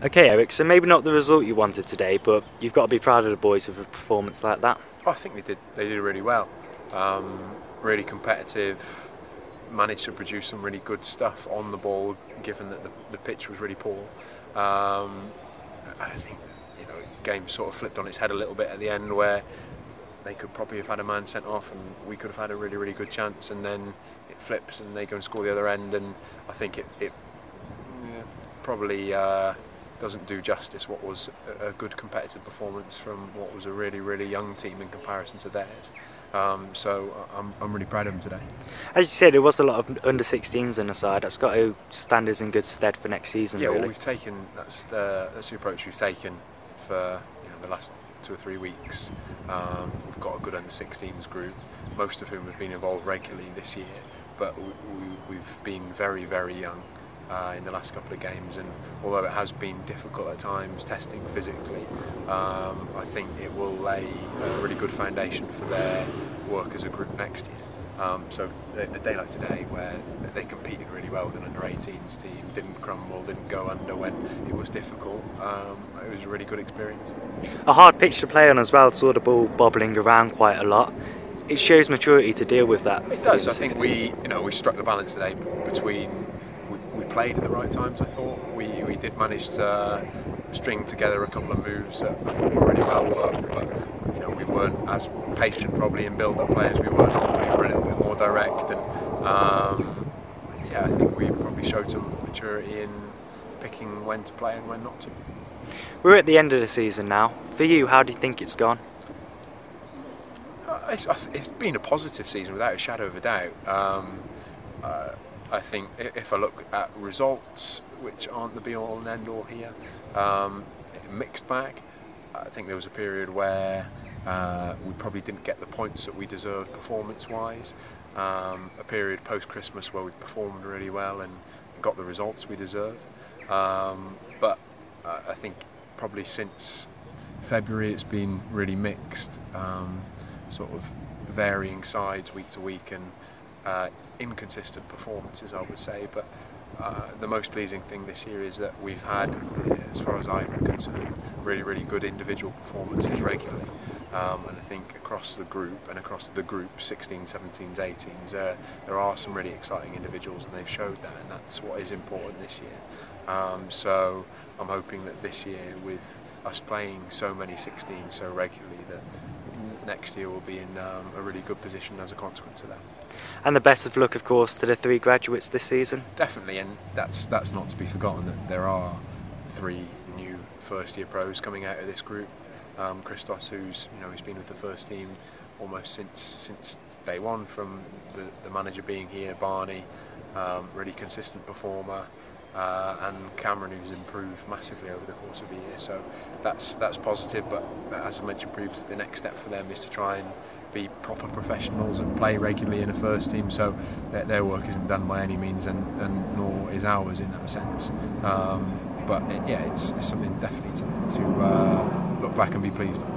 Okay, Eric, so maybe not the result you wanted today, but you've got to be proud of the boys with a performance like that. I think they did really well. Really competitive, managed to produce some really good stuff on the ball, given that the pitch was really poor. I think the game sort of flipped on its head a little bit at the end, where they could probably have had a man sent off and we could have had a really, really good chance, and then it flips and they go and score the other end, and I think it probably doesn't do justice what was a good competitive performance from what was a really, really young team in comparison to theirs. So I'm really proud of them today. As you said, there was a lot of under-16s in the side. That's got to stand us in good stead for next season. Yeah, really. Well, we've taken that's the approach we've taken for the last 2 or 3 weeks. We've got a good under-16s group, most of whom have been involved regularly this year, but we've been very, very young in the last couple of games, and although it has been difficult at times testing physically, I think it will lay a really good foundation for their work as a group next year. So a day like today, where they competed really well with an under-18s team, didn't crumble, didn't go under when it was difficult, it was a really good experience. A hard pitch to play on as well, saw the ball bobbling around quite a lot. It shows maturity to deal with that. It does. I think we struck the balance today between we played at the right times. I thought we did manage to string together a couple of moves that I thought were really well worked, but we weren't as patient probably in build-up play as we were. We were a little bit more direct, and I think we probably showed some maturity in picking when to play and when not to. We're at the end of the season now. For you, how do you think it's gone? It's been a positive season without a shadow of a doubt. I think if I look at results, which aren't the be-all and end-all here, mixed bag. I think there was a period where we probably didn't get the points that we deserved performance-wise. A period post-Christmas where we performed really well and got the results we deserved. But I think probably since February it's been really mixed, sort of varying sides week to week, and inconsistent performances, I would say. But the most pleasing thing this year is that we've had, as far as I'm concerned, really, really good individual performances regularly. And I think across the group, 16s, 17s, 18s, there are some really exciting individuals, and they've showed that, and that's what is important this year. So I'm hoping that this year, with us playing so many 16s so regularly, that next year we'll be in a really good position as a consequence of that. And the best of luck, of course, to the 3 graduates this season. Definitely, and that's not to be forgotten, that there are 3 new first-year pros coming out of this group. Christos, who's been with the first team almost since day one, from the manager being here. Barney, really consistent performer, and Cameron, who's improved massively over the course of the year. So that's positive. But as I mentioned previously, the next step for them is to try and be proper professionals and play regularly in a first team. So their work isn't done by any means, and nor is ours in that sense. But it's something definitely to look back and be pleased with.